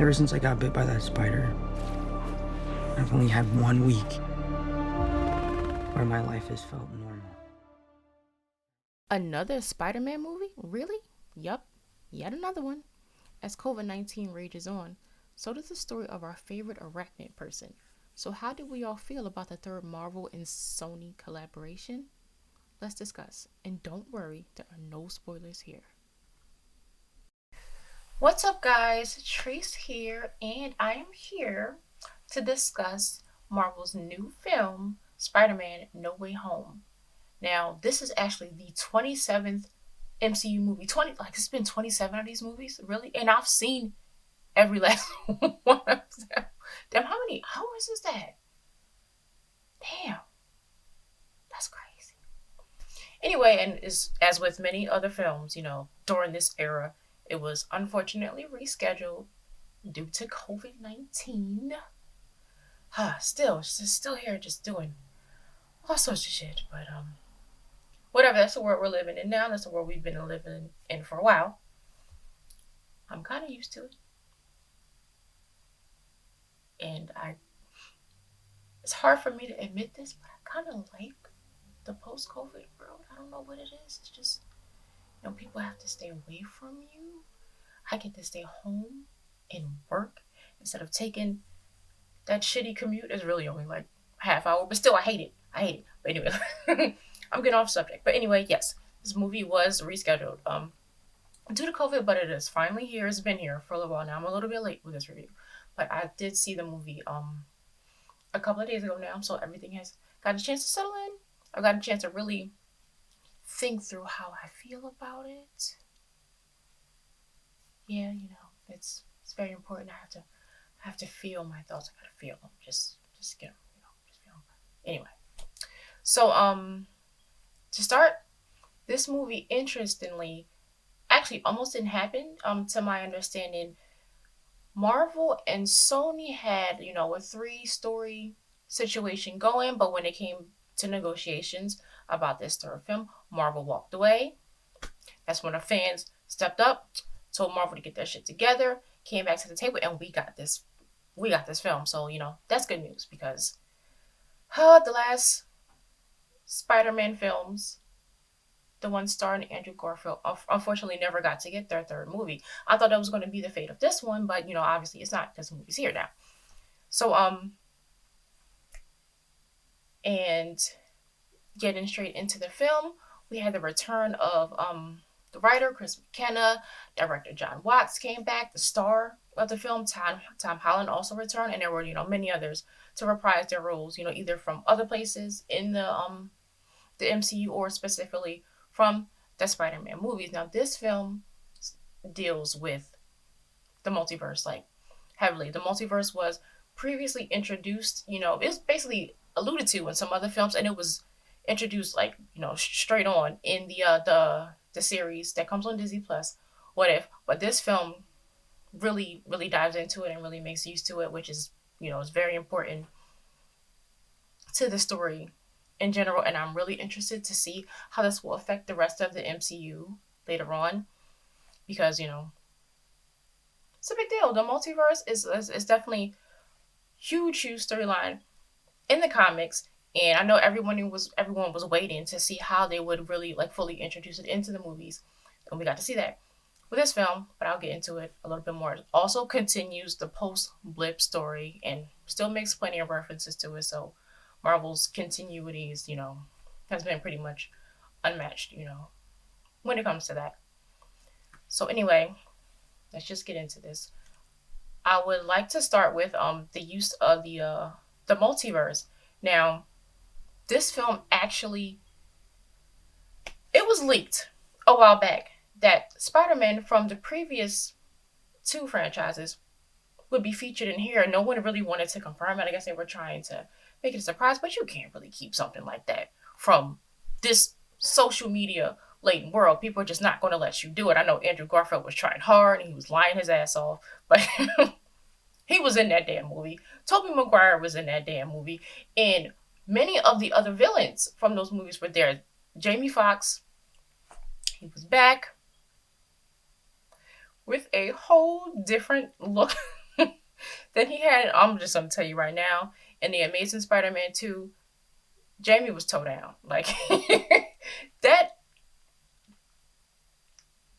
Ever since I got bit by that spider, I've only had 1 week where my life has felt normal. Another Spider Man movie? Really? Yup, yet another one. As COVID-19 rages on, so does the story of our favorite arachnid person. So, how do we all feel about the third Marvel and Sony collaboration? Let's discuss. And don't worry, there are no spoilers here. What's up, guys? Trace here, and I am here to discuss Marvel's new film, Spider Man No Way Home. Now, this is actually the 27th MCU movie. 20, like, it's been 27 of these movies, really? And I've seen every last one of them. Damn, how many hours is that? Damn, that's crazy. Anyway, and as with many other films, during this era, it was unfortunately rescheduled due to COVID-19. Still here, just doing all sorts of shit. But whatever. That's the world we're living in now. That's the world we've been living in for a while. I'm kind of used to it, and it's hard for me to admit this, but I kind of like the post-COVID world. I don't know what it is. It's just people have to stay away from you. I get to stay home and work instead of taking that shitty commute. It's really only like half hour, but still, I hate it. I hate it. But anyway, I'm getting off subject. But anyway, yes, this movie was rescheduled due to COVID, but it is finally here. It's been here for a little while now. I'm a little bit late with this review, but I did see the movie a couple of days ago now, so everything has got a chance to settle in. I got a chance to really think through how I feel about it. Yeah, it's very important. I have to feel my thoughts. I gotta feel them. Just get them. Just feel them. Anyway, so to start, this movie, interestingly, actually almost didn't happen. To my understanding, Marvel and Sony had a three-story situation going, but when it came to negotiations about this third film, Marvel walked away. That's when the fans stepped up, told Marvel to get their shit together, came back to the table, and we got this. We got this film. So that's good news because the last Spider-Man films, the one starring Andrew Garfield, unfortunately never got to get their third movie. I thought that was going to be the fate of this one, but obviously it's not because the movie's here now. So and getting straight into the film, we had the return of the writer Chris McKenna, director John Watts came back, the star of the film Tom Holland also returned, and there were many others to reprise their roles, either from other places in the MCU or specifically from the Spider-Man movies. Now this film deals with the multiverse like heavily. The multiverse was previously introduced, it was basically alluded to in some other films, and it was introduced like straight on in the series that comes on Disney Plus. What if? But this film really dives into it and really makes use to it, which is is very important to the story in general. And I'm really interested to see how this will affect the rest of the MCU later on because it's a big deal. The multiverse is definitely huge storyline in the comics, and I know everyone was waiting to see how they would really like fully introduce it into the movies, and we got to see that with this film. But I'll get into it a little bit more. It also continues the post blip story and still makes plenty of references to it. So Marvel's continuities, has been pretty much unmatched, when it comes to that. So anyway, let's just get into this. I would like to start with the use of the multiverse. Now, this film actually it was leaked a while back that Spider-Man from the previous two franchises would be featured in here. No one really wanted to confirm it. I guess they were trying to make it a surprise, but you can't really keep something like that from this social media laden world. People are just not going to let you do it. I know Andrew Garfield was trying hard and he was lying his ass off, but he was in that damn movie. Tobey Maguire was in that damn movie, and many of the other villains from those movies were there. Jamie Foxx, he was back with a whole different look Then he had, I'm just gonna tell you right now, in the Amazing Spider-Man 2, Jamie was toe down. Like that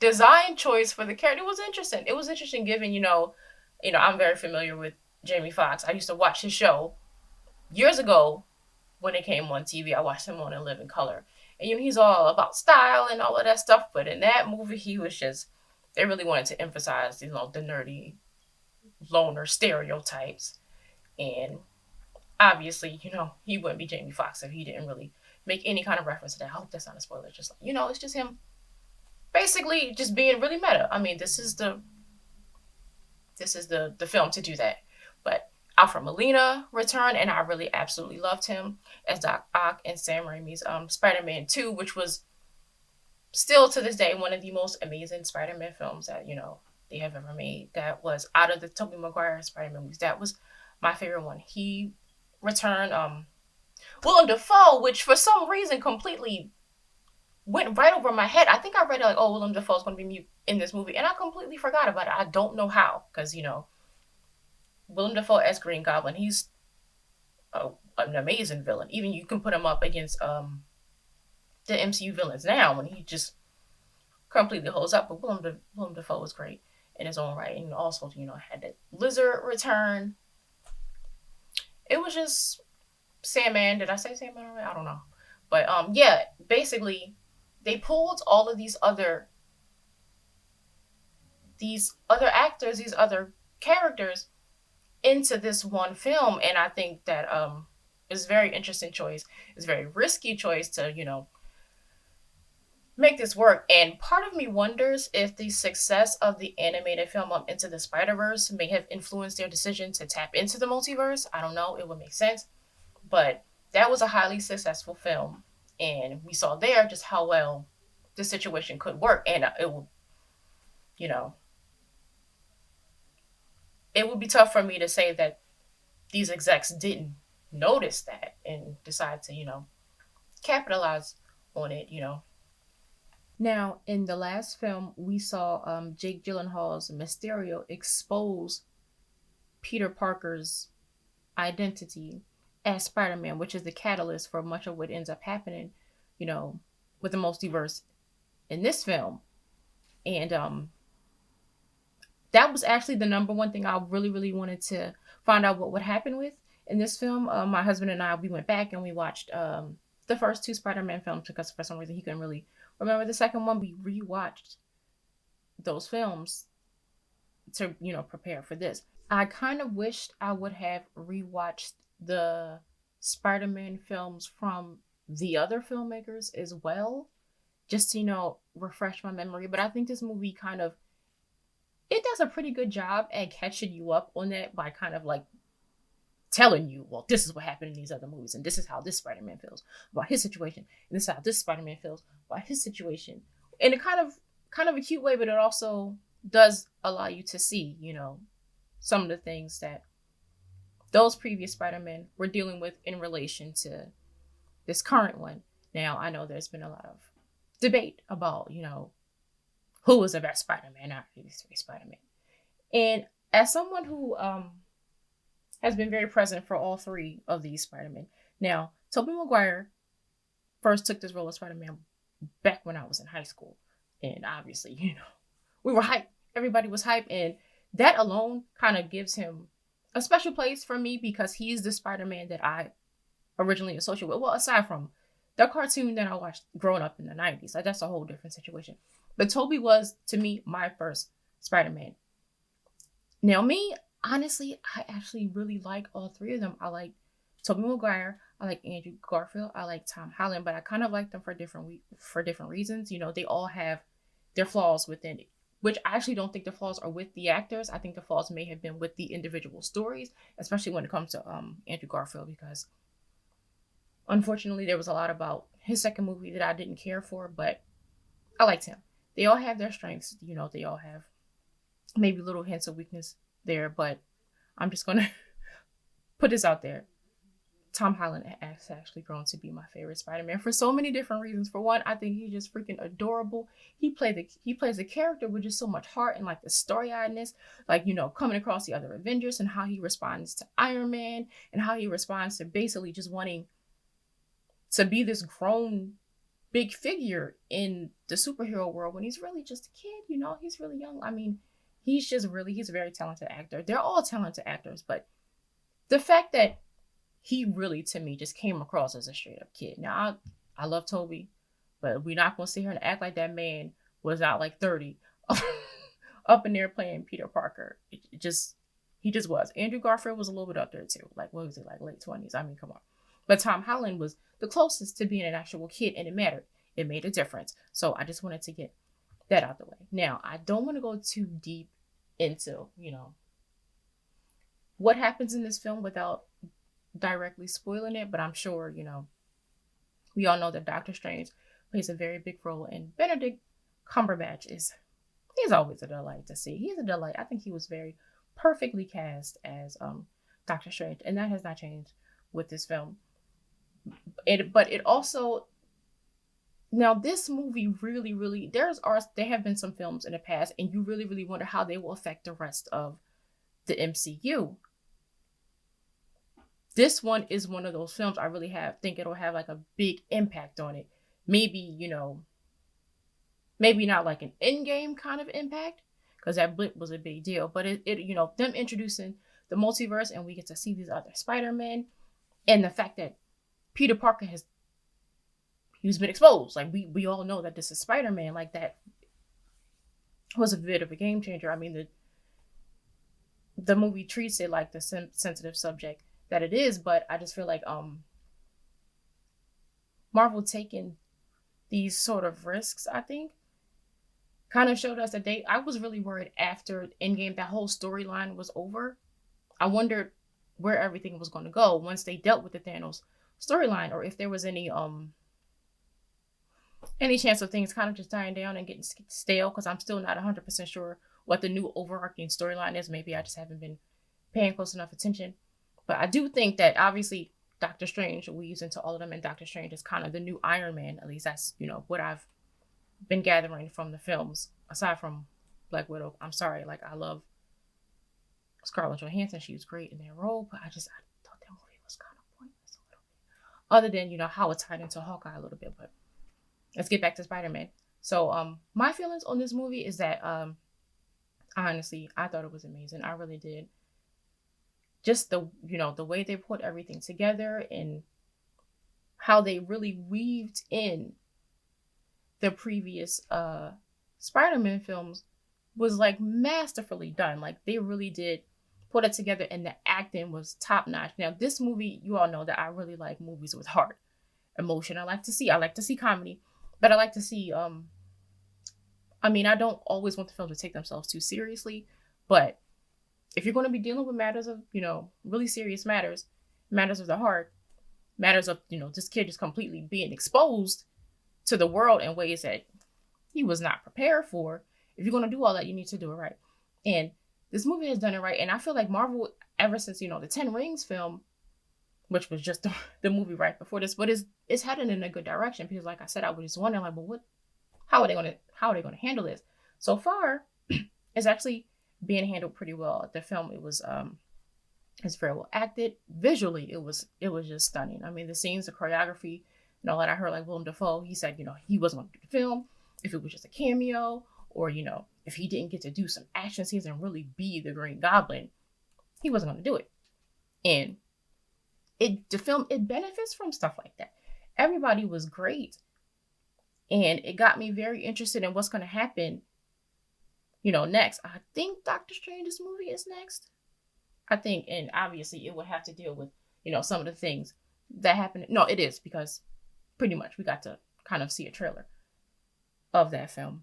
design choice for the character was interesting. It was interesting given, I'm very familiar with Jamie Foxx. I used to watch his show years ago when it came on TV. I watched him on In Living Color. And he's all about style and all of that stuff, but in that movie he was just, they really wanted to emphasize, the nerdy loner stereotypes. And obviously, he wouldn't be Jamie Foxx if he didn't really make any kind of reference to that. I hope that's not a spoiler. Just like, it's just him basically just being really meta. I mean, this is the film to do that. But Alfred Molina returned, and I really absolutely loved him as Doc Ock in Sam Raimi's Spider-Man 2, which was still to this day one of the most amazing Spider-Man films that, they have ever made. That was out of the Tobey Maguire Spider-Man movies. That was my favorite one. He returned. Willem Dafoe, which for some reason completely went right over my head. I think I read it like, oh, Willem Dafoe's going to be mute in this movie, and I completely forgot about it. I don't know how, because Willem Dafoe as Green Goblin, he's an amazing villain. Even you can put him up against the MCU villains now, when he just completely holds up. But Willem Dafoe was great in his own right, and also had that Lizard return. It was just Sandman. Did I say Sandman already? I don't know. But yeah, basically they pulled all of these other actors, these other characters into this one film, and I think that is a very interesting choice. It's a very risky choice to, make this work. And part of me wonders if the success of the animated film Into the Spider-Verse may have influenced their decision to tap into the multiverse. I don't know. It would make sense. But that was a highly successful film. And we saw there just how well the situation could work. And it would, it would be tough for me to say that these execs didn't notice that and decide to, capitalize on it. Now, in the last film, we saw Jake Gyllenhaal's Mysterio expose Peter Parker's identity as Spider-Man, which is the catalyst for much of what ends up happening, with the multiverse in this film. And that was actually the number one thing I really, really wanted to find out what would happen with in this film. My husband and I, we went back and we watched the first two Spider-Man films because for some reason he couldn't really remember the second one. We rewatched those films to, prepare for this. I kind of wished I would have rewatched the Spider-Man films from the other filmmakers as well, just to, refresh my memory. But I think this movie it does a pretty good job at catching you up on that by kind of like telling you, well, this is what happened in these other movies, and this is how this Spider-Man feels about his situation, and this is how this Spider-Man feels about his situation, in a kind of a cute way, but it also does allow you to see, some of the things that those previous Spider-Men were dealing with in relation to this current one. Now, I know there's been a lot of debate about, who was the best Spider-Man out of these three Spider-Men. And as someone who has been very present for all three of these Spider-Men. Now, Tobey Maguire first took this role as Spider-Man back when I was in high school. And obviously, we were hyped. Everybody was hyped. And that alone kind of gives him a special place for me because he's the Spider-Man that I originally associated with. Well, aside from the cartoon that I watched growing up in the 90s. Like, that's a whole different situation. But Tobey was, to me, my first Spider-Man. Now, me, honestly, I actually really like all three of them. I like Tobey Maguire. I like Andrew Garfield. I like Tom Holland. But I kind of like them for different reasons. They all have their flaws within it. Which I actually don't think the flaws are with the actors. I think the flaws may have been with the individual stories, especially when it comes to Andrew Garfield, because unfortunately there was a lot about his second movie that I didn't care for, but I liked him. They all have their strengths. They all have maybe little hints of weakness there, but I'm just going to put this out there. Tom Holland has actually grown to be my favorite Spider-Man for so many different reasons. For one, I think he's just freaking adorable. He plays a character with just so much heart and like the story-eyedness, like coming across the other Avengers and how he responds to Iron Man and how he responds to basically just wanting to be this grown big figure in the superhero world when he's really just a kid. He's really young. I mean, he's a very talented actor. They're all talented actors, but the fact that he really, to me, just came across as a straight up kid. Now, I love Toby, but we're not going to sit here and act like that man was not like 30 up in there playing Peter Parker. He just was. Andrew Garfield was a little bit up there too. Like, what was it, like late 20s? I mean, come on. But Tom Holland was the closest to being an actual kid, and it mattered. It made a difference. So I just wanted to get that out the way. Now, I don't want to go too deep into, what happens in this film without directly spoiling it, but I'm sure, we all know that Doctor Strange plays a very big role, and Benedict Cumberbatch he's always a delight to see. He's a delight. I think he was very perfectly cast as Doctor Strange, and that has not changed with this film. But it also, now this movie really, there have been some films in the past, and you really wonder how they will affect the rest of the MCU. This one is one of those films I really think it'll have like a big impact on it. Maybe, maybe not like an Endgame kind of impact, because that blip was a big deal. But them introducing the multiverse, and we get to see these other Spider-Men, and the fact that Peter Parker he's been exposed. Like we all know that this is Spider-Man. Like that was a bit of a game changer. I mean, the movie treats it like the sensitive subject that it is, but I just feel like Marvel taking these sort of risks, I think, kind of showed us that I was really worried after Endgame, that whole storyline was over. I wondered where everything was going to go once they dealt with the Thanos storyline, or if there was any chance of things kind of just dying down and getting stale, because I'm still not 100% sure what the new overarching storyline is. Maybe I just haven't been paying close enough attention. But I do think that obviously Doctor Strange weaves into all of them, and Doctor Strange is kind of the new Iron Man. At least that's, what I've been gathering from the films, aside from Black Widow. I'm sorry, like I love Scarlett Johansson. She was great in that role, but I thought that movie was kind of pointless a little bit. Other than, how it tied into Hawkeye a little bit. But let's get back to Spider-Man. So my feelings on this movie is that honestly, I thought it was amazing. I really did. Just the way they put everything together and how they really weaved in the previous Spider-Man films was like masterfully done. Like they really did put it together, and the acting was top notch. Now this movie, you all know that I really like movies with heart, emotion. I like to see comedy, but I like to see I don't always want the film to take themselves too seriously, but if you're going to be dealing with matters of, really serious matters of the heart, matters of, this kid just completely being exposed to the world in ways that he was not prepared for. If you're going to do all that, you need to do it right. And this movie has done it right. And I feel like Marvel, ever since, the 10 Rings film, which was just the movie right before this, but it's headed in a good direction, because like I said, I was just wondering, like, well, how are they going to handle this? So far, it's actually being handled pretty well. The film, it's very well acted. Visually, it was just stunning. I mean, the scenes, the choreography, that I heard, like Willem Dafoe, he said, he wasn't going to do the film if it was just a cameo, or if he didn't get to do some action scenes and really be the Green Goblin, he wasn't going to do it. And the film benefits from stuff like that. Everybody was great, and it got me very interested in what's going to happen next. I think Doctor Strange's movie is next. I think, and obviously it would have to deal with, some of the things that happened. No, it is, because pretty much we got to kind of see a trailer of that film.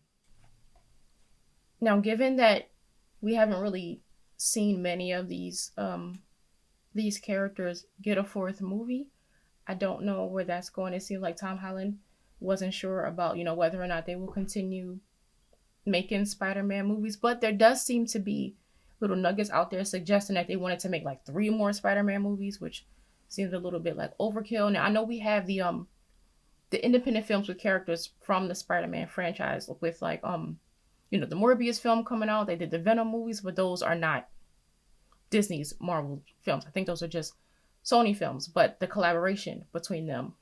Now, given that we haven't really seen many of these characters get a fourth movie, I don't know where that's going. It seems like Tom Holland wasn't sure about, whether or not they will continue making Spider-Man movies, but there does seem to be little nuggets out there suggesting that they wanted to make like 3 more Spider-Man movies, which seemed a little bit like overkill. Now I know we have the independent films with characters from the Spider-Man franchise, with like the Morbius film coming out. They did the Venom movies, but those are not Disney's Marvel films. I think those are just Sony films. But the collaboration between them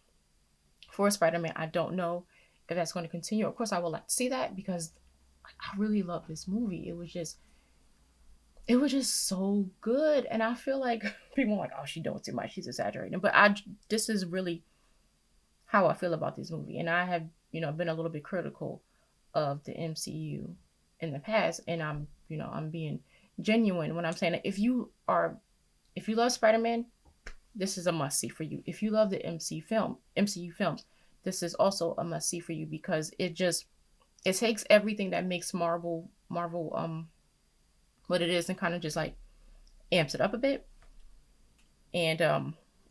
for Spider-Man, I don't know if that's going to continue. Of course, I would like to see that because I really love this movie. It was just so good, and I feel like people are like, "Oh, she doing too much. She's exaggerating." But this is really how I feel about this movie, and I have been a little bit critical of the MCU in the past, and I'm being genuine when I'm saying that if you love Spider-Man, this is a must see for you. If you love the MCU films, this is also a must see for you because it takes everything that makes Marvel what it is and kind of just like amps it up a bit. And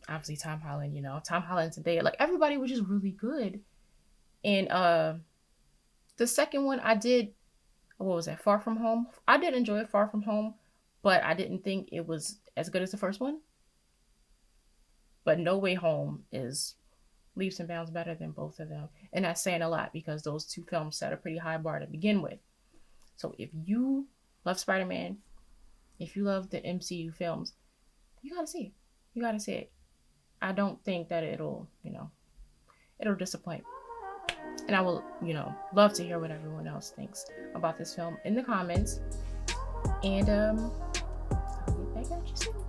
obviously Tom Holland, Tom Holland's there. Like everybody was just really good. And the second one I did, what was that? Far From Home. I did enjoy Far From Home, but I didn't think it was as good as the first one. But No Way Home is leaps and bounds better than both of them. And that's saying a lot because those two films set a pretty high bar to begin with. So if you love Spider-Man, if you love the MCU films, you gotta see it. You gotta see it. I don't think that it'll disappoint. And I will, love to hear what everyone else thinks about this film in the comments. And I'll get back at you soon.